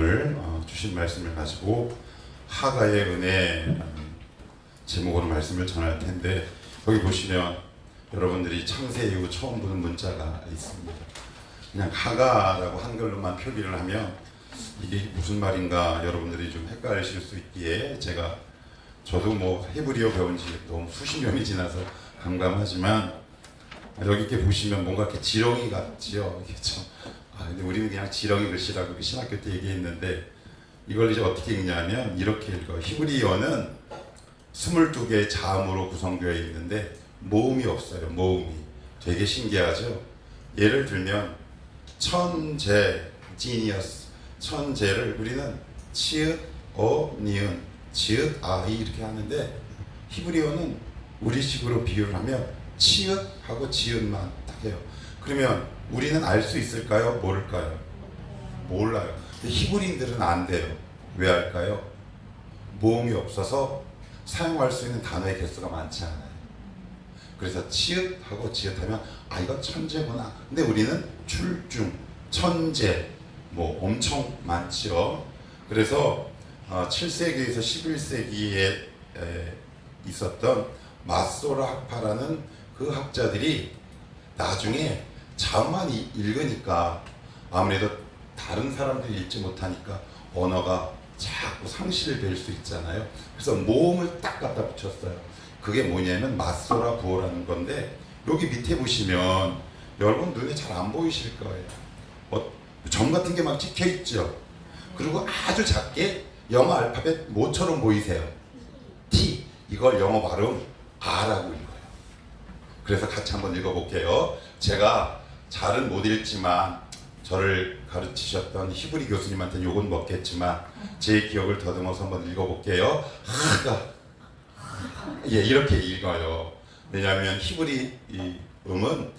오늘 주신 말씀을 가지고 하가의 은혜라는 제목으로 말씀을 전할 텐데, 여기 보시면 여러분들이 창세 이후 처음 보는 문자가 있습니다. 그냥 하가라고 한글로만 표기를 하면 이게 무슨 말인가 여러분들이 좀 헷갈리실 수 있기에, 저도 뭐 헤브리어 배운 지 너무 수십 년이 지나서 감감하지만, 여기 이렇게 보시면 뭔가 이렇게 지렁이 같지요. 그렇죠? 근데 우리는 그냥 지렁이 글씨라고 신학교 때 얘기했는데, 이걸 이제 어떻게 읽냐면 이렇게 읽어. 히브리어는 22개의 자음으로 구성되어 있는데 모음이 없어요. 모음이 되게 신기하죠. 예를 들면 천재, 지니어스, 천재를 우리는 치읓, 니은, 지읒, 아이 이렇게 하는데, 히브리어는 우리식으로 비유를 하면 치읓하고 지읒만 딱 해요. 그러면 우리는 알 수 있을까요? 모를까요? 몰라요. 근데 히브리인들은 안 돼요. 왜 할까요? 모음이 없어서 사용할 수 있는 단어의 개수가 많지 않아요. 그래서 치읓하고 지읒하면 이건 천재구나. 근데 우리는 출중, 천재 뭐 엄청 많죠. 그래서 7세기에서 11세기에 있었던 마소라 학파라는 그 학자들이 나중에 자음만 읽으니까 아무래도 다른 사람들이 읽지 못하니까 언어가 자꾸 상실될 수 있잖아요. 그래서 모음을 딱 갖다 붙였어요. 그게 뭐냐면 마소라 부호라는 건데, 여기 밑에 보시면 여러분 눈에 잘 안 보이실 거예요. 점 같은 게 막 찍혀 있죠. 그리고 아주 작게 영어 알파벳 모처럼 보이세요. T, 이걸 영어 발음 R라고 읽어요. 그래서 같이 한번 읽어볼게요. 제가 잘은 못 읽지만 저를 가르치셨던 히브리 교수님한테는 욕은 먹겠지만 제 기억을 더듬어서 한번 읽어볼게요. 하가, 이렇게 읽어요. 왜냐하면 히브리 음은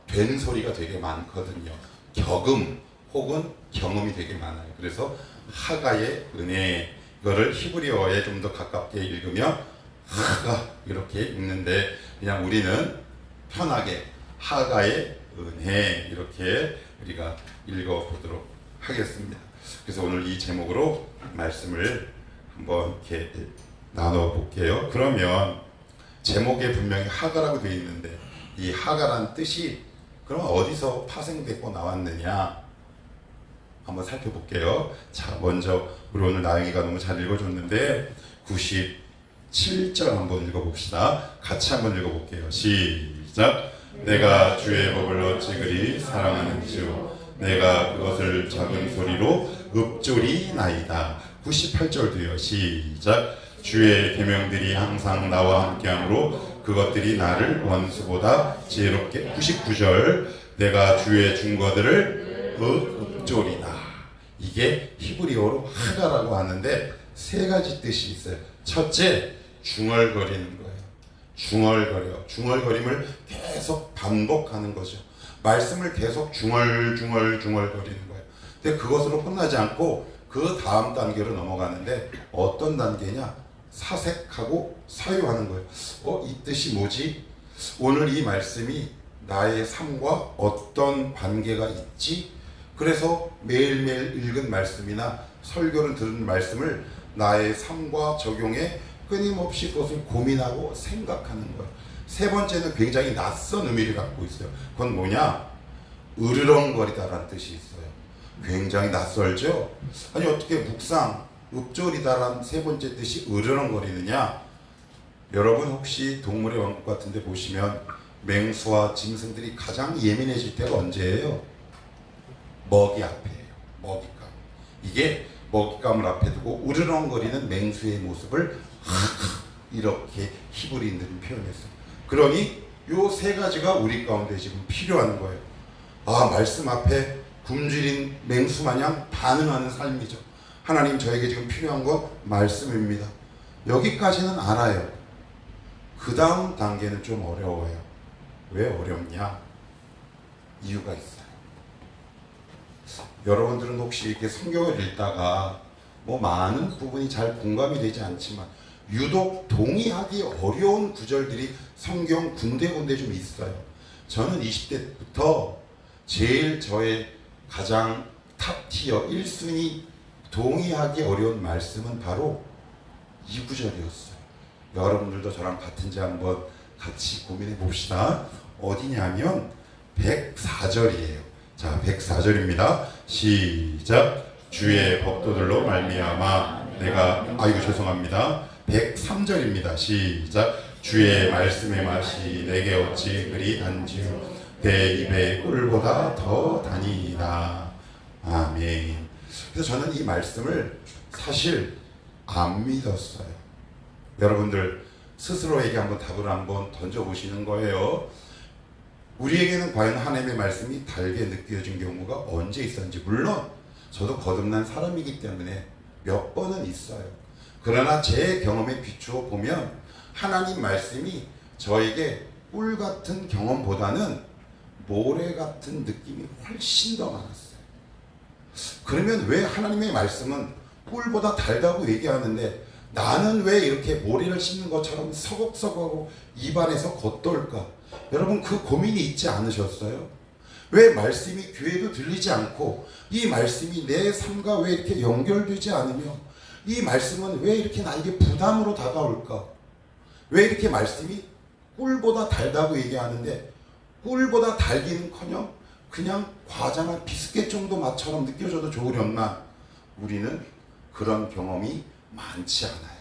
된 소리가 되게 많거든요. 격음 혹은 경음이 되게 많아요. 그래서 하가의 은혜, 이거를 히브리어에 좀 더 가깝게 읽으면 하가 이렇게 읽는데, 그냥 우리는 편하게 하가의 은혜 이렇게 우리가 읽어보도록 하겠습니다. 그래서 오늘 이 제목으로 말씀을 한번 이렇게 나눠볼게요. 그러면 제목에 분명히 하가라고 되어 있는데, 이 하가란 뜻이 그럼 어디서 파생됐고 나왔느냐 한번 살펴볼게요. 자, 먼저 우리 오늘 나영이가 너무 잘 읽어줬는데 97절 한번 읽어봅시다. 같이 한번 읽어볼게요. 시작. 내가 주의 법을 어찌 그리 사랑하는지요, 내가 그것을 작은 소리로 읊조리나이다. 98절도요. 시작. 주의 계명들이 항상 나와 함께하므로 그것들이 나를 원수보다 지혜롭게. 99절. 내가 주의 증거들을 읊조리나. 이게 히브리어로 하가라고 하는데 세 가지 뜻이 있어요. 첫째, 중얼거리는 거예요. 중얼거림을 계속 반복하는 거죠. 말씀을 계속 중얼거리는 거예요. 근데 그것으로 끝나지 않고 그 다음 단계로 넘어가는데, 어떤 단계냐? 사색하고 사유하는 거예요. 이 뜻이 뭐지? 오늘 이 말씀이 나의 삶과 어떤 관계가 있지? 그래서 매일매일 읽은 말씀이나 설교를 들은 말씀을 나의 삶과 적용해 끊임없이 그것을 고민하고 생각하는 거예요. 세 번째는 굉장히 낯선 의미를 갖고 있어요. 그건 뭐냐? 으르렁거리다라는 뜻이 있어요. 굉장히 낯설죠? 아니, 어떻게 묵상, 읊조리다라는 세 번째 뜻이 으르렁거리느냐? 여러분 혹시 동물의 왕국 같은 데 보시면 맹수와 짐승들이 가장 예민해질 때가 언제예요? 먹이 앞에예요. 먹잇감. 이게 먹잇감을 앞에 두고 으르렁거리는 맹수의 모습을 이렇게 히브리인들은 표현했어요. 그러니 요 세 가지가 우리 가운데 지금 필요한 거예요. 말씀 앞에 굶주린 맹수 마냥 반응하는 삶이죠. 하나님, 저에게 지금 필요한 건 말씀입니다. 여기까지는 알아요. 그 다음 단계는 좀 어려워요. 왜 어렵냐? 이유가 있어요. 여러분들은 혹시 이렇게 성경을 읽다가 많은 부분이 잘 공감이 되지 않지만 유독 동의하기 어려운 구절들이 성경 군데군데 좀 있어요. 저는 20대부터 제일 저의 가장 탑티어 1순위 동의하기 어려운 말씀은 바로 이 구절이었어요. 여러분들도 저랑 같은지 한번 같이 고민해 봅시다. 어디냐면 104절이에요. 자, 104절입니다. 시작. 주의 법도들로 말미암아 내가 죄송합니다. 103절입니다. 시작. 주의 말씀의 맛이 내게 어찌 그리 단지요 내 입의 꿀보다 더 다니이다. 아멘. 그래서 저는 이 말씀을 사실 안 믿었어요. 여러분들 스스로에게 한번 답을 한번 던져보시는 거예요. 우리에게는 과연 하나님의 말씀이 달게 느껴진 경우가 언제 있었는지, 물론 저도 거듭난 사람이기 때문에 몇 번은 있어요. 그러나 제 경험에 비추어 보면 하나님 말씀이 저에게 꿀 같은 경험보다는 모래 같은 느낌이 훨씬 더 많았어요. 그러면 왜 하나님의 말씀은 꿀보다 달다고 얘기하는데 나는 왜 이렇게 모래를 씹는 것처럼 서걱서걱하고 입안에서 겉돌까? 여러분, 그 고민이 있지 않으셨어요? 왜 말씀이 귀에도 들리지 않고 이 말씀이 내 삶과 왜 이렇게 연결되지 않으며 이 말씀은 왜 이렇게 나에게 부담으로 다가올까? 왜 이렇게 말씀이 꿀보다 달다고 얘기하는데 꿀보다 달기는커녕 그냥 과자나 비스켓 정도 맛처럼 느껴져도 좋으련만 우리는 그런 경험이 많지 않아요.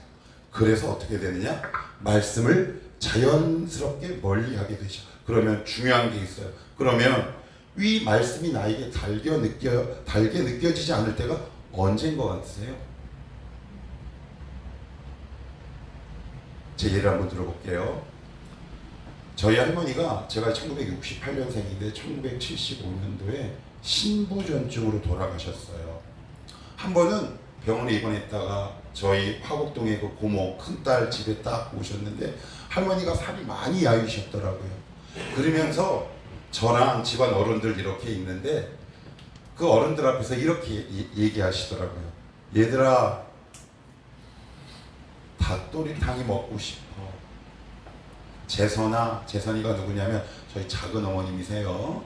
그래서 어떻게 되느냐? 말씀을 자연스럽게 멀리하게 되죠. 그러면 중요한 게 있어요. 그러면 이 말씀이 나에게 달게 느껴지지 않을 때가 언제인 것 같으세요? 제 예를 한번 들어볼게요. 저희 할머니가, 제가 1968년생인데 1975년도에 신부전증으로 돌아가셨어요. 한 번은 병원에 입원했다가 저희 화곡동에 그 고모 큰딸 집에 딱 오셨는데 할머니가 살이 많이 야위셨더라고요. 그러면서 저랑 집안 어른들 이렇게 있는데 그 어른들 앞에서 이렇게 얘기하시더라고요. 얘들아, 닭도리탕이 먹고 싶어. 재선이가 누구냐면 저희 작은 어머님이세요.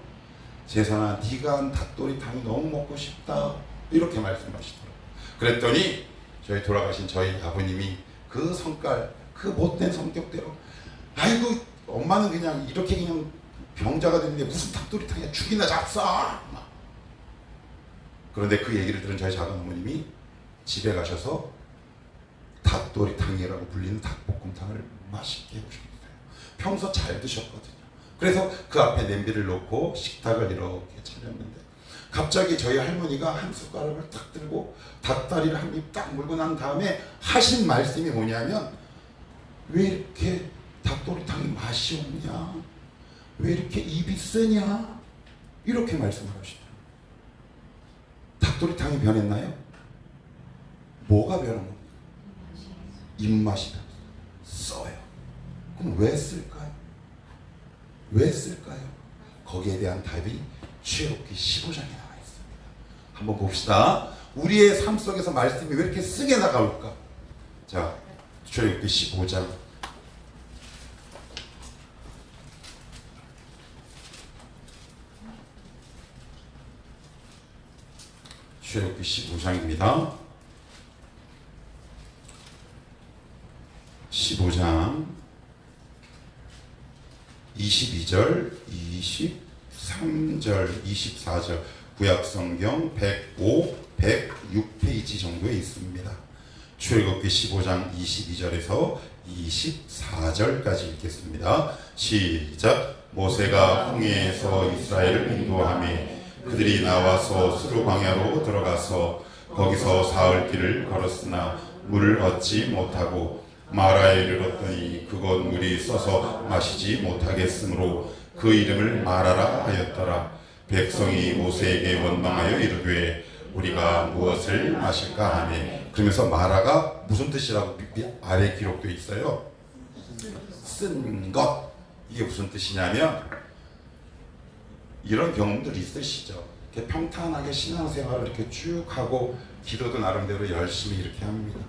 재선아, 네가 한 닭도리탕이 너무 먹고 싶다. 이렇게 말씀하시더라고요. 그랬더니 돌아가신 저희 아버님이 그 성깔, 그 못된 성격대로, 아이고 엄마는 그냥 이렇게 그냥 병자가 됐는데 무슨 닭도리탕이야, 죽이나 잡사. 그런데 그 얘기를 들은 저희 작은 어머님이 집에 가셔서 닭도리탕이라고 불리는 닭볶음탕을 맛있게 해보셨어요. 평소 잘 드셨거든요. 그래서 그 앞에 냄비를 놓고 식탁을 이렇게 차렸는데 갑자기 저희 할머니가 한 숟가락을 딱 들고 닭다리를 한 입 딱 물고 난 다음에 하신 말씀이 뭐냐면, 왜 이렇게 닭도리탕이 맛이 없냐? 왜 이렇게 입이 쓰냐? 이렇게 말씀을 하시더라고요. 닭도리탕이 변했나요? 뭐가 변한 겁니까? 입맛이 써요. 그럼 왜 쓸까요? 왜 쓸까요? 거기에 대한 답이 출애굽기 15장에 나와 있습니다. 한번 봅시다. 우리의 삶 속에서 말씀이 왜 이렇게 쓰게 나가올까? 자, 출애굽기 15장. 출애굽기 15장입니다. 15장 22절, 23절, 24절, 구약성경 105, 106페이지 정도에 있습니다. 출애굽기 15장 22절에서 24절까지 읽겠습니다. 시작. 모세가 홍해에서 이스라엘을 인도하며 그들이 나와서 수르 광야로 들어가서 거기서 사흘 길을 걸었으나 물을 얻지 못하고 마라에 이르렀더니 그곳 물이 써서 마시지 못하겠으므로 그 이름을 마라라 하였더라. 백성이 모세에게 원망하여 이르되 우리가 무엇을 마실까 하네. 그러면서 마라가 무슨 뜻이라고 아래 기록되어 있어요? 쓴 것. 이게 무슨 뜻이냐면, 이런 경험들 있으시죠? 이렇게 평탄하게 신앙생활을 이렇게 쭉 하고 기도도 나름대로 열심히 이렇게 합니다.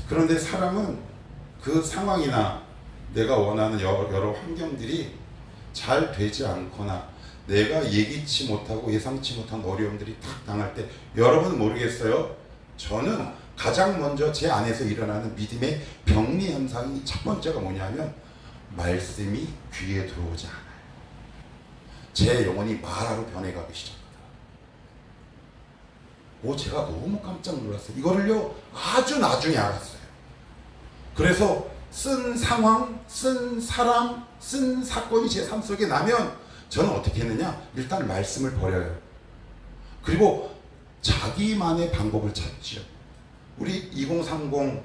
그런데 사람은 그 상황이나 내가 원하는 여러 환경들이 잘 되지 않거나 내가 예기치 못하고 예상치 못한 어려움들이 딱 당할 때, 여러분은 모르겠어요. 저는 가장 먼저 제 안에서 일어나는 믿음의 병리 현상이 첫 번째가 뭐냐면 말씀이 귀에 들어오지 않아요. 제 영혼이 마라로 변해가기 시작합니다. 제가 너무 깜짝 놀랐어요. 이거를요 아주 나중에 알았어요. 그래서 쓴 상황, 쓴 사람, 쓴 사건이 제 삶 속에 나면 저는 어떻게 했느냐, 일단 말씀을 버려요. 그리고 자기만의 방법을 찾지요. 우리 2030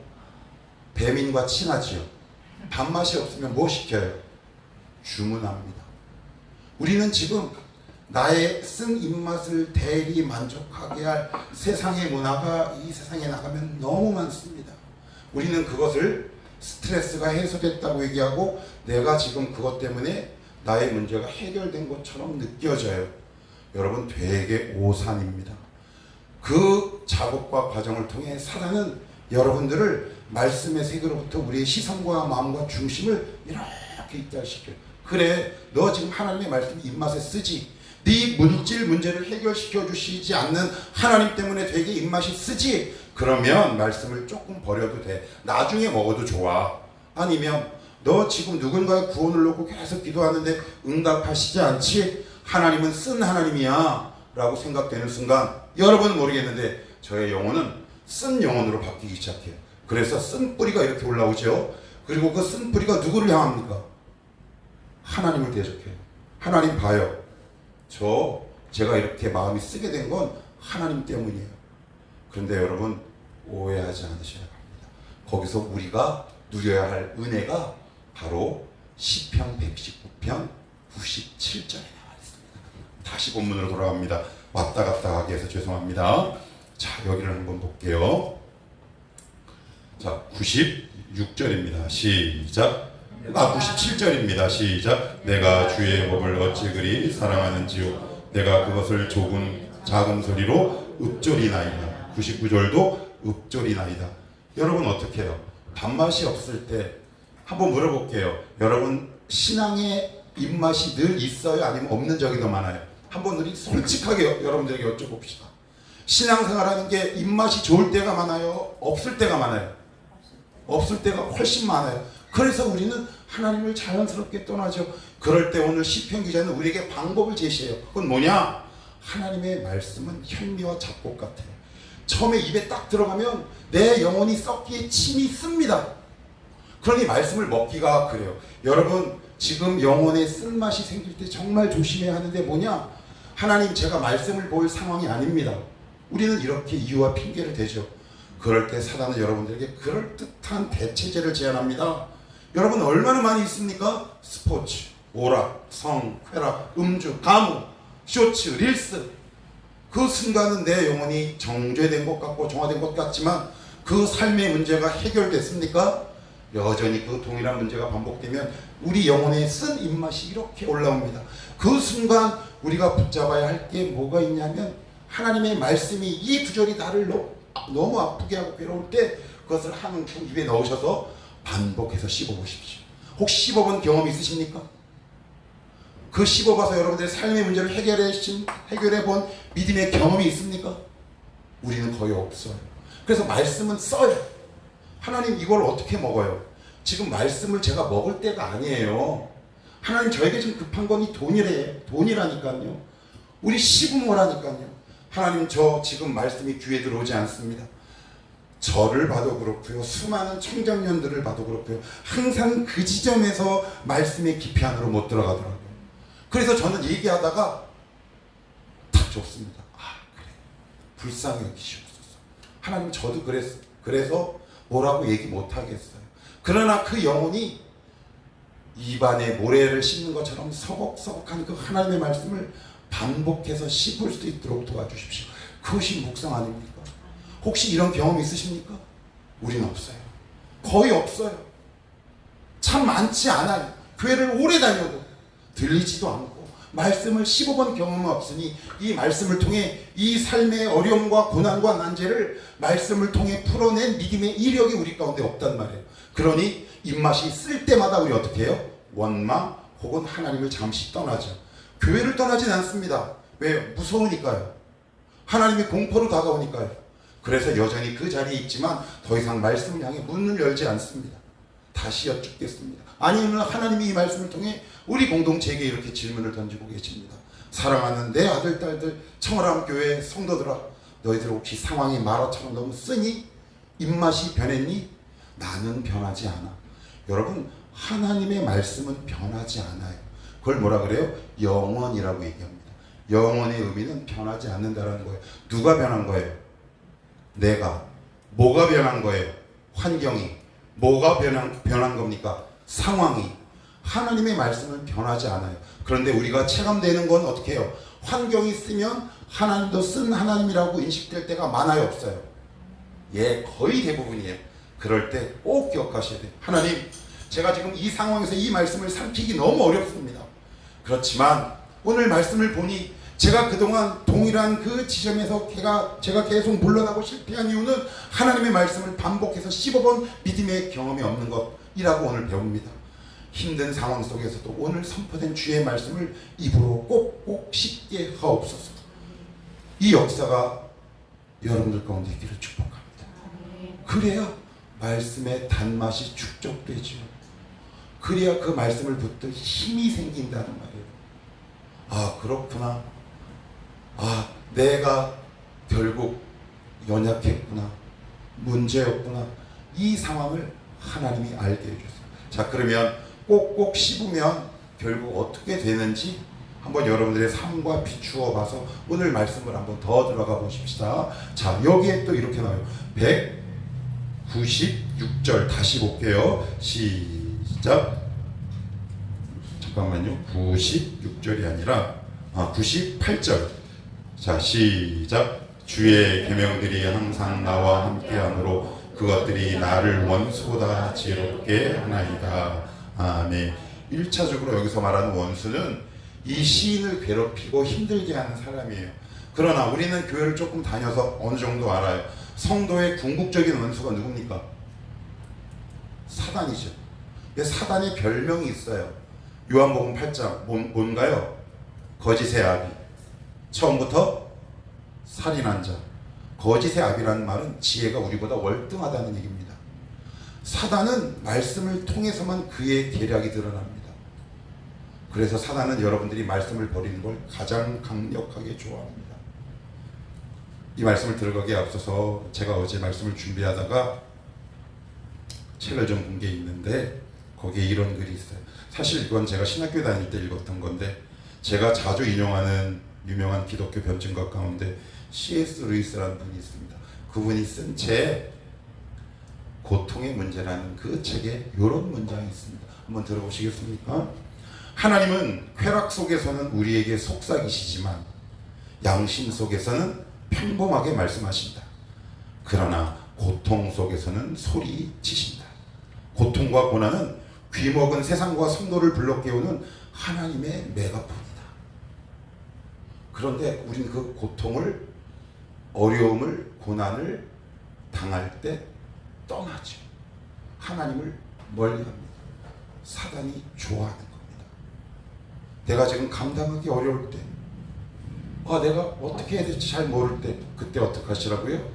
배민과 친하지요. 밥맛이 없으면 뭐 시켜요? 주문합니다. 우리는 지금 나의 쓴 입맛을 대리 만족하게 할 세상의 문화가 이 세상에 나가면 너무 많습니다. 우리는 그것을 스트레스가 해소됐다고 얘기하고 내가 지금 그것 때문에 나의 문제가 해결된 것처럼 느껴져요. 여러분 되게 오산입니다. 그 작업과 과정을 통해 사단은 여러분들을 말씀의 세계로부터 우리의 시선과 마음과 중심을 이렇게 이탈시켜요. 그래, 너 지금 하나님의 말씀 입맛에 쓰지? 네 물질 문제를 해결시켜 주시지 않는 하나님 때문에 되게 입맛이 쓰지? 그러면 말씀을 조금 버려도 돼. 나중에 먹어도 좋아. 아니면 너 지금 누군가의 구원을 놓고 계속 기도하는데 응답하시지 않지? 하나님은 쓴 하나님이야 라고 생각되는 순간 여러분은 모르겠는데 저의 영혼은 쓴 영혼으로 바뀌기 시작해요. 그래서 쓴 뿌리가 이렇게 올라오죠. 그리고 그 쓴 뿌리가 누구를 향합니까? 하나님을 대적해요. 하나님 봐요. 제가 이렇게 마음이 쓰게 된 건 하나님 때문이에요. 그런데 여러분 오해하지 않으셔야 합니다. 거기서 우리가 누려야 할 은혜가 바로 시편 119편 97절에 나와 있습니다. 다시 본문으로 돌아갑니다. 왔다 갔다 하게 해서 죄송합니다. 자, 여기를 한번 볼게요. 자, 96절입니다. 시작. 97절입니다. 시작. 내가 주의 법을 어찌 그리 사랑하는지요. 내가 그것을 조금 작은 소리로 읊조리나이다. 99절도 읊조리나이다. 여러분 어떻게 해요? 밥맛이 없을 때 한번 물어볼게요. 여러분 신앙의 입맛이 늘 있어요? 아니면 없는 적이 더 많아요? 한번 우리 솔직하게 여러분들에게 여쭤봅시다. 신앙생활하는 게 입맛이 좋을 때가 많아요? 없을 때가 많아요? 없을 때가 훨씬 많아요. 그래서 우리는 하나님을 자연스럽게 떠나죠. 그럴 때 오늘 시편 기자는 우리에게 방법을 제시해요. 그건 뭐냐? 하나님의 말씀은 현미와 잡곡 같아요. 처음에 입에 딱 들어가면 내 영혼이 썩기에 침이 씁니다. 그러니 말씀을 먹기가 그래요. 여러분 지금 영혼에 쓴맛이 생길 때 정말 조심해야 하는데 뭐냐? 하나님 제가 말씀을 볼 상황이 아닙니다. 우리는 이렇게 이유와 핑계를 대죠. 그럴 때 사단은 여러분들에게 그럴듯한 대체제를 제안합니다. 여러분 얼마나 많이 있습니까? 스포츠, 오락, 성, 쾌락, 음주, 가무, 쇼츠, 릴스. 그 순간은 내 영혼이 정죄된 것 같고 정화된 것 같지만 그 삶의 문제가 해결됐습니까? 여전히 그 동일한 문제가 반복되면 우리 영혼에 쓴 입맛이 이렇게 올라옵니다. 그 순간 우리가 붙잡아야 할 게 뭐가 있냐면 하나님의 말씀이 이 구절이 나를 너무 아프게 하고 괴로울 때 그것을 한 움큼 입에 넣으셔서 반복해서 씹어보십시오. 혹시 씹어본 경험 있으십니까? 그 씹어봐서 여러분들의 삶의 문제를 해결해본 믿음의 경험이 있습니까? 우리는 거의 없어요. 그래서 말씀은 써요. 하나님 이걸 어떻게 먹어요? 지금 말씀을 제가 먹을 때가 아니에요. 하나님 저에게 지금 급한 건 이 돈이라니까요. 우리 시부모라니까요. 하나님 저 지금 말씀이 귀에 들어오지 않습니다. 저를 봐도 그렇고요. 수많은 청장년들을 봐도 그렇고요. 항상 그 지점에서 말씀의 깊이 안으로 못 들어가더라고요. 그래서 저는 얘기하다가 다 좋습니다. 아 그래 불쌍히 여기시옵소서. 하나님 저도 그래서 뭐라고 얘기 못하겠어요. 그러나 그 영혼이 입안에 모래를 씹는 것처럼 서걱서걱한 그 하나님의 말씀을 반복해서 씹을 수 있도록 도와주십시오. 그것이 묵상 아닙니까? 혹시 이런 경험 있으십니까? 우리는 없어요. 거의 없어요. 참 많지 않아요. 교회를 오래 다녀도 들리지도 않고 말씀을 15번 경험은 없으니 이 말씀을 통해 이 삶의 어려움과 고난과 난제를 말씀을 통해 풀어낸 믿음의 이력이 우리 가운데 없단 말이에요. 그러니 입맛이 쓸 때마다 우리 어떻게 해요? 원망 혹은 하나님을 잠시 떠나죠. 교회를 떠나진 않습니다. 왜요? 무서우니까요. 하나님이 공포로 다가오니까요. 그래서 여전히 그 자리에 있지만 더 이상 말씀을 향해 문을 열지 않습니다. 다시 여쭙겠습니다. 아니면 하나님이 이 말씀을 통해 우리 공동체에게 이렇게 질문을 던지고 계십니다. 사랑하는 내 아들, 딸들, 청월함교회 성도들아, 너희들 혹시 상황이 마라처럼 너무 쓰니? 입맛이 변했니? 나는 변하지 않아. 여러분, 하나님의 말씀은 변하지 않아요. 그걸 뭐라 그래요? 영원이라고 얘기합니다. 영원의 의미는 변하지 않는다라는 거예요. 누가 변한 거예요? 내가. 뭐가 변한 거예요? 환경이. 뭐가 변한 겁니까? 상황이. 하나님의 말씀은 변하지 않아요. 그런데 우리가 체감되는 건 어떻게 해요? 환경이 쓰면 하나님도 쓴 하나님이라고 인식될 때가 많아요, 없어요? 예, 거의 대부분이에요. 그럴 때 꼭 기억하셔야 돼요. 하나님, 제가 지금 이 상황에서 이 말씀을 살피기 너무 어렵습니다. 그렇지만 오늘 말씀을 보니 제가 그동안 동일한 그 지점에서 제가 계속 물러나고 실패한 이유는 하나님의 말씀을 반복해서 씹어본 믿음의 경험이 없는 것이라고 오늘 배웁니다. 힘든 상황 속에서도 오늘 선포된 주의 말씀을 입으로 꼭꼭 씹게 하옵소서. 이 역사가 여러분들 가운데 있기를 축복합니다. 그래야 말씀의 단맛이 축적되죠. 그래야 그 말씀을 붙들 힘이 생긴다는 말이에요. 아, 그렇구나. 아, 내가 결국 연약했구나. 문제였구나. 이 상황을 하나님이 알게 해주세요. 자, 그러면 꼭꼭 씹으면 결국 어떻게 되는지 한번 여러분들의 삶과 비추어 봐서 오늘 말씀을 한번 더 들어가 보십시다. 자, 여기에 또 이렇게 나와요. 196절 다시 볼게요. 시작. 잠깐만요. 96절이 아니라 98절. 자, 시작. 주의 계명들이 항상 나와 함께하므로 그것들이 나를 원수보다 지혜롭게 하나이다. 아멘. 1차적으로 여기서 말하는 원수는 이 시인을 괴롭히고 힘들게 하는 사람이에요. 그러나 우리는 교회를 조금 다녀서 어느 정도 알아요. 성도의 궁극적인 원수가 누굽니까? 사단이죠. 사단의 별명이 있어요. 요한복음 8장 뭔가요? 거짓의 아비. 처음부터 살인한 자. 거짓의 아비라는 말은 지혜가 우리보다 월등하다는 얘기입니다. 사단은 말씀을 통해서만 그의 계략이 드러납니다. 그래서 사단은 여러분들이 말씀을 버리는 걸 가장 강력하게 좋아합니다. 이 말씀을 들어가기에 앞서서 제가 어제 말씀을 준비하다가 책을 좀 본 게 있는데 거기에 이런 글이 있어요. 사실 이건 제가 신학교 다닐 때 읽었던 건데 제가 자주 인용하는 유명한 기독교 변증가 가운데 C.S. 루이스라는 분이 있습니다. 그분이 쓴 책 고통의 문제라는 그 책에 이런 문장이 있습니다. 한번 들어보시겠습니까? 하나님은 쾌락 속에서는 우리에게 속삭이시지만 양심 속에서는 평범하게 말씀하신다. 그러나 고통 속에서는 소리치신다. 고통과 고난은 귀먹은 세상과 성도를 불러 깨우는 하나님의 메가폰이다. 그런데 우리는 그 고통을, 어려움을, 고난을 당할 때 떠나죠. 하나님을 멀리합니다. 사단이 좋아하는 겁니다. 내가 지금 감당하기 어려울 때, 내가 어떻게 해야 될지 잘 모를 때, 그때 어떻게 하시라고요?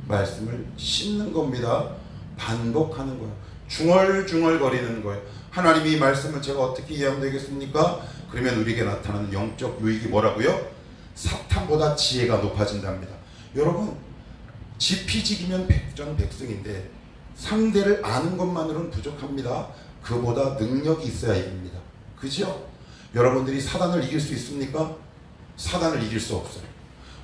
말씀을 씹는 겁니다. 반복하는 거예요. 중얼중얼 거리는 거예요. 하나님이 이 말씀을 제가 어떻게 이해하면 되겠습니까? 그러면 우리에게 나타나는 영적 유익이 뭐라고요? 사탄보다 지혜가 높아진답니다. 여러분, 지피지기면 백전백승인데 상대를 아는 것만으로는 부족합니다. 그보다 능력이 있어야 이깁니다. 그죠? 여러분들이 사단을 이길 수 있습니까? 사단을 이길 수 없어요.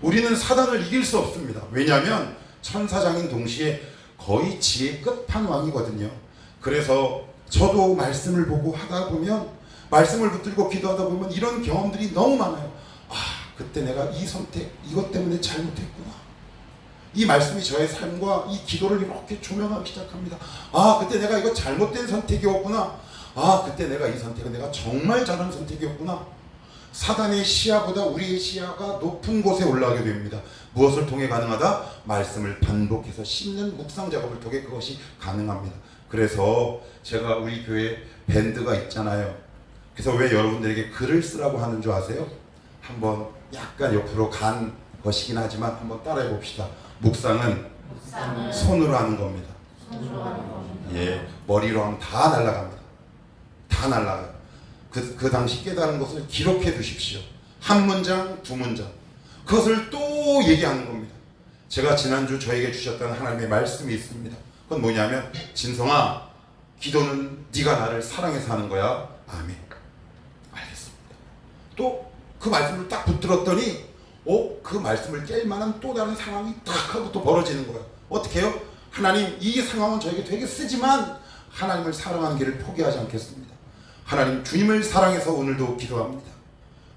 우리는 사단을 이길 수 없습니다. 왜냐하면 천사장인 동시에 거의 지혜 끝판왕이거든요. 그래서 저도 말씀을 보고 하다 보면, 말씀을 붙들고 기도하다 보면 이런 경험들이 너무 많아요. 그때 내가 이 선택, 이것 때문에 잘못했구나. 이 말씀이 저의 삶과 이 기도를 이렇게 조명하기 시작합니다. 그때 내가 이거 잘못된 선택이었구나. 그때 내가 이 선택은 내가 정말 잘한 선택이었구나. 사단의 시야보다 우리의 시야가 높은 곳에 올라가게 됩니다. 무엇을 통해 가능하다? 말씀을 반복해서 씹는 묵상 작업을 통해 그것이 가능합니다. 그래서 제가 우리 교회에 밴드가 있잖아요. 그래서 왜 여러분들에게 글을 쓰라고 하는 줄 아세요? 한번 약간 옆으로 간 것이긴 하지만 한번 따라해 봅시다. 묵상은 손으로 하는 겁니다. 예, 머리로 하면 다 날아갑니다. 다 날아가요. 그 당시 깨달은 것을 기록해 두십시오. 한 문장, 두 문장. 그것을 또 얘기하는 겁니다. 제가 지난주 저에게 주셨던 하나님의 말씀이 있습니다. 그건 뭐냐면, 진성아, 기도는 네가 나를 사랑해서 하는 거야. 아멘. 알겠습니다. 또 그 말씀을 딱 붙들었더니 그 말씀을 깰 만한 또 다른 상황이 딱 하고 또 벌어지는 거예요. 어떻게 해요? 하나님, 이 상황은 저에게 되게 쓰지만 하나님을 사랑하는 길을 포기하지 않겠습니다. 하나님, 주님을 사랑해서 오늘도 기도합니다.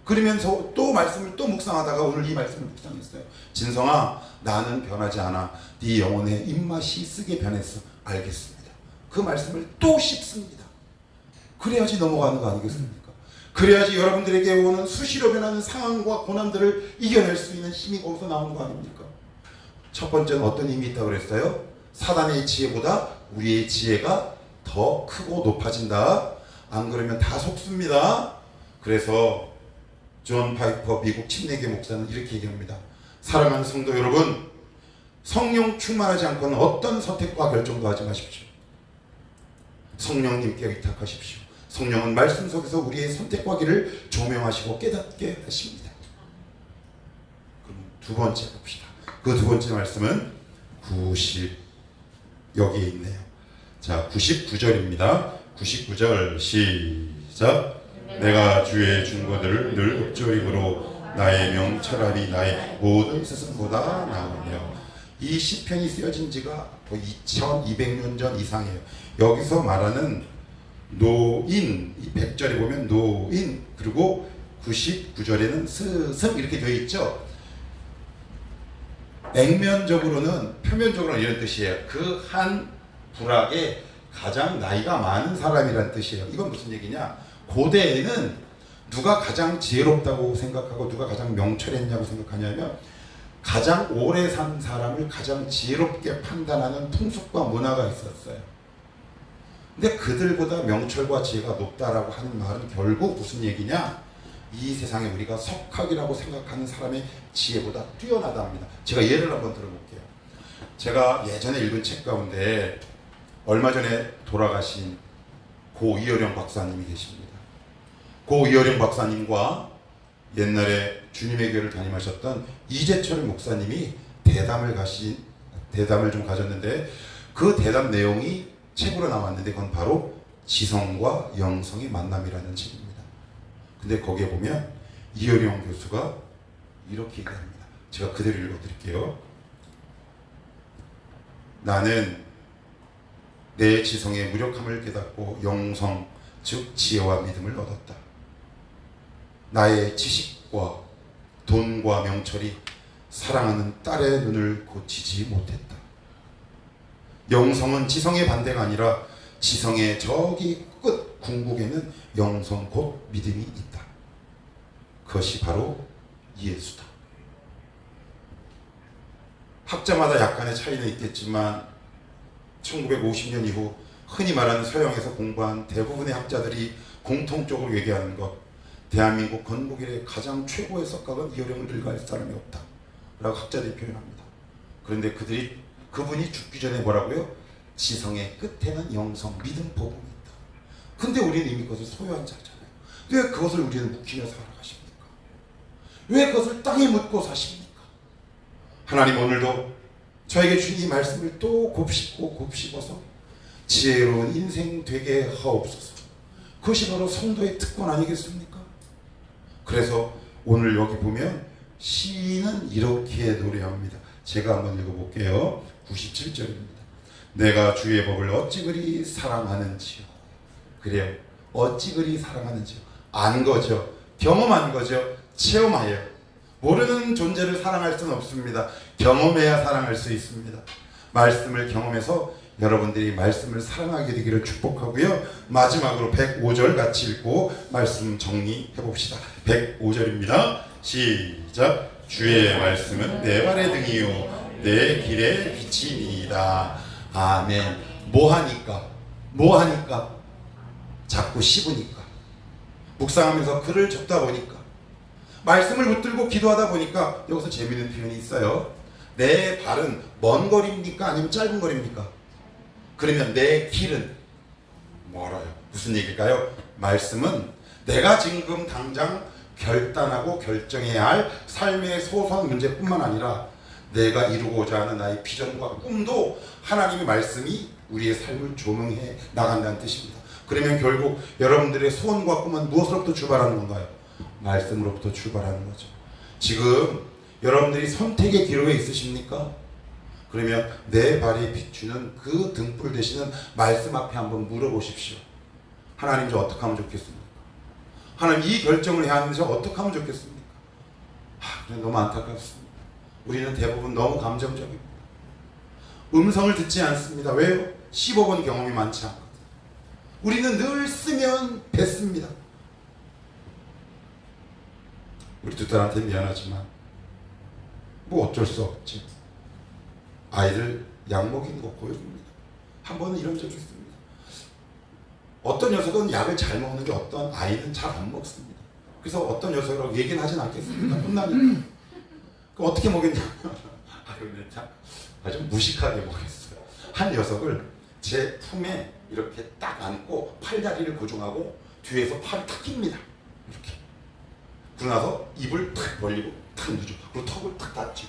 그러면서 또 말씀을 또 묵상하다가 오늘 이 말씀을 묵상했어요. 진성아, 나는 변하지 않아. 네 영혼의 입맛이 쓰게 변했어. 알겠습니다. 그 말씀을 또 씹습니다. 그래야지 넘어가는 거 아니겠습니까? 그래야지 여러분들에게 오는 수시로 변하는 상황과 고난들을 이겨낼 수 있는 힘이 거기서 나오는 거 아닙니까? 첫 번째는 어떤 힘이 있다고 그랬어요? 사단의 지혜보다 우리의 지혜가 더 크고 높아진다. 안 그러면 다 속습니다. 그래서 존 파이퍼 미국 침례교 목사는 이렇게 얘기합니다. 사랑하는 성도 여러분, 성령 충만하지 않고는 어떤 선택과 결정도 하지 마십시오. 성령님께 의탁하십시오. 성령은 말씀 속에서 우리의 선택과 길을 조명하시고 깨닫게 하십니다. 그럼 두 번째 봅시다. 그 두 번째 말씀은 90, 여기에 있네요. 자, 99절입니다. 99절 시작. 내가 주의 중고들을 늘 읍조림으로 나의 명철함이 나의 모든 스승보다 나으며. 이 시편이 쓰여진 지가 2200년 전 이상이에요. 여기서 말하는 노인, 이 100절에 보면 노인, 그리고 99절에는 스승 이렇게 되어 있죠. 액면적으로는, 표면적으로는 이런 뜻이에요. 그 한 부락에 가장 나이가 많은 사람이란 뜻이에요. 이건 무슨 얘기냐? 고대에는 누가 가장 지혜롭다고 생각하고 누가 가장 명철했냐고 생각하냐면, 가장 오래 산 사람을 가장 지혜롭게 판단하는 풍습과 문화가 있었어요. 근데 그들보다 명철과 지혜가 높다라고 하는 말은 결국 무슨 얘기냐? 이 세상에 우리가 석학이라고 생각하는 사람의 지혜보다 뛰어나답니다. 제가 예를 한번 들어볼게요. 제가 예전에 읽은 책 가운데 얼마 전에 돌아가신 고 이어령 박사님이 계십니다. 고 이어령 박사님과 옛날에 주님의 교회를 담임하셨던 이재철 목사님이 대담을 좀 가졌는데, 그 대담 내용이 책으로 나왔는데 그건 바로 지성과 영성의 만남이라는 책입니다. 근데 거기에 보면 이어령 교수가 이렇게 얘기합니다. 제가 그대로 읽어드릴게요. 나는 내 지성의 무력함을 깨닫고 영성, 즉 지혜와 믿음을 얻었다. 나의 지식과 돈과 명철이 사랑하는 딸의 눈을 고치지 못했다. 영성은 지성의 반대가 아니라 지성의 저기 끝 궁극에는 영성 곧 믿음이 있다. 그것이 바로 예수다. 학자마다 약간의 차이는 있겠지만 1950년 이후 흔히 말하는 서양에서 공부한 대부분의 학자들이 공통적으로 얘기하는 것, 대한민국 건국 이래 가장 최고의 석학은 이어령을 능가할 사람이 없다 라고 학자들이 표현합니다. 그런데 그분이 죽기 전에 뭐라고요? 지성의 끝에는 영성, 믿음, 복음이 있다. 근데 우리는 이미 그것을 소유한 자잖아요. 왜 그것을 우리는 묵히며 살아가십니까? 왜 그것을 땅에 묻고 사십니까? 하나님, 오늘도 저에게 주신 이 말씀을 또 곱씹고 곱씹어서 지혜로운 인생 되게 하옵소서. 그것이 바로 성도의 특권 아니겠습니까? 그래서 오늘 여기 보면 시인은 이렇게 노래합니다. 제가 한번 읽어볼게요. 97절입니다. 내가 주의 법을 어찌 그리 사랑하는지요. 그래요. 어찌 그리 사랑하는지요. 안 거죠. 경험한 거죠. 체험하여. 모르는 존재를 사랑할 수는 없습니다. 경험해야 사랑할 수 있습니다. 말씀을 경험해서 여러분들이 말씀을 사랑하게 되기를 축복하고요. 마지막으로 105절 같이 읽고 말씀 정리해 봅시다. 105절입니다. 시작. 주의 말씀은 내 발의 등이요 내 길의 빛이니이다. 아멘. 뭐하니까? 자꾸 씹으니까, 묵상하면서 글을 적다 보니까, 말씀을 붙들고 기도하다 보니까, 여기서 재미있는 표현이 있어요. 내 발은 먼 거리입니까? 아니면 짧은 거리입니까? 그러면 내 길은 멀어요. 무슨 얘기일까요? 말씀은 내가 지금 당장 결단하고 결정해야 할 삶의 소소한 문제뿐만 아니라 내가 이루고자 하는 나의 비전과 꿈도 하나님의 말씀이 우리의 삶을 조명해 나간다는 뜻입니다. 그러면 결국 여러분들의 소원과 꿈은 무엇으로부터 출발하는 건가요? 말씀으로부터 출발하는 거죠. 지금 여러분들이 선택의 기로에 있으십니까? 그러면 내 발에 비추는 그 등불 되시는 말씀 앞에 한번 물어보십시오. 하나님, 저 어떻게 하면 좋겠습니까? 하나님, 이 결정을 해야 하는데 저 어떻게 하면 좋겠습니까? 그래, 너무 안타깝습니다. 우리는 대부분 너무 감정적입니다. 음성을 듣지 않습니다. 왜요? 15번 경험이 많지 않거든요. 우리는 늘 쓰면 뱉습니다. 우리 두 딸한테 미안하지만 뭐 어쩔 수 없지. 아이들 약 먹이는 거 고역입니다. 한 번은 이런 적이 있습니다. 어떤 녀석은 약을 잘 먹는데 어떤 아이는 잘 안 먹습니다. 그래서 어떤 녀석이라고 얘기는 하진 않겠습니다. 혼나니까. 그럼 어떻게 먹였냐? 아유, 참 아주 무식하게 먹였어요. 한 녀석을 제 품에 이렇게 딱 안고 팔다리를 고정하고 뒤에서 팔을 탁 낍니다. 이렇게. 그러고 나서 입을 탁 벌리고 탁 누죠. 그리고 턱을 탁 닫죠.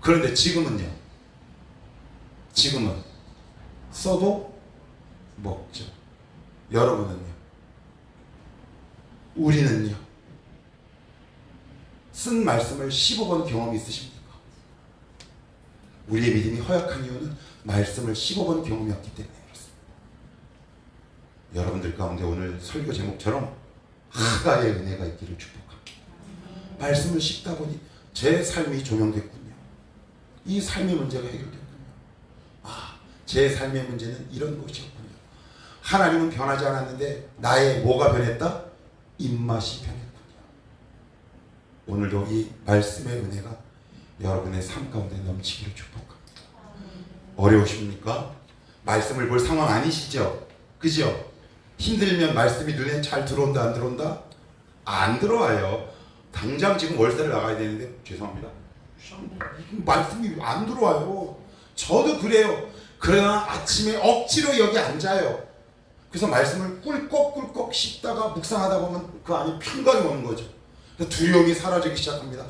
그런데 지금은요. 지금은 써도 먹죠. 여러분은요. 우리는요. 쓴 말씀을 15번 경험이 있으십니까? 우리의 믿음이 허약한 이유는 말씀을 15번 경험이었기 때문에 그렇습니다. 여러분들 가운데 오늘 설교 제목처럼 하가의 은혜가 있기를 축복합니다. 말씀을 씹다 보니 제 삶이 조명됐군요. 이 삶의 문제가 해결됐군요. 제 삶의 문제는 이런 것이었군요. 하나님은 변하지 않았는데 나의 뭐가 변했다? 입맛이 변했군요. 오늘도 이 말씀의 은혜가 여러분의 삶 가운데 넘치기를 축복합니다. 어려우십니까? 말씀을 볼 상황 아니시죠? 그죠? 힘들면 말씀이 눈에 잘 들어온다 안 들어온다? 안 들어와요. 당장 지금 월세를 나가야 되는데 죄송합니다. 말씀이 안 들어와요. 저도 그래요. 그러나 아침에 억지로 여기 앉아요. 그래서 말씀을 꿀꺽꿀꺽 씹다가 묵상하다 보면 그 안에 평강이 오는 거죠. 두려움이 사라지기 시작합니다.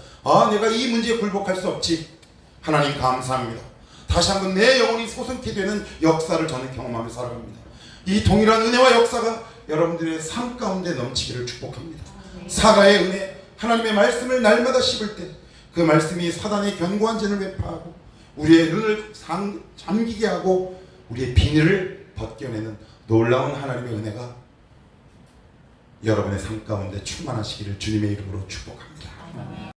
내가 이 문제에 굴복할 수 없지. 하나님 감사합니다. 다시 한번 내 영혼이 솟게 되는 역사를 저는 경험하며 살아갑니다. 이 동일한 은혜와 역사가 여러분들의 삶 가운데 넘치기를 축복합니다. 사과의 은혜, 하나님의 말씀을 날마다 씹을 때 그 말씀이 사단의 견고한 진을 회파하고 우리의 눈을 잠기게 하고 우리의 비늘을 벗겨내는 놀라운 하나님의 은혜가 여러분의 삶 가운데 충만하시기를 주님의 이름으로 축복합니다.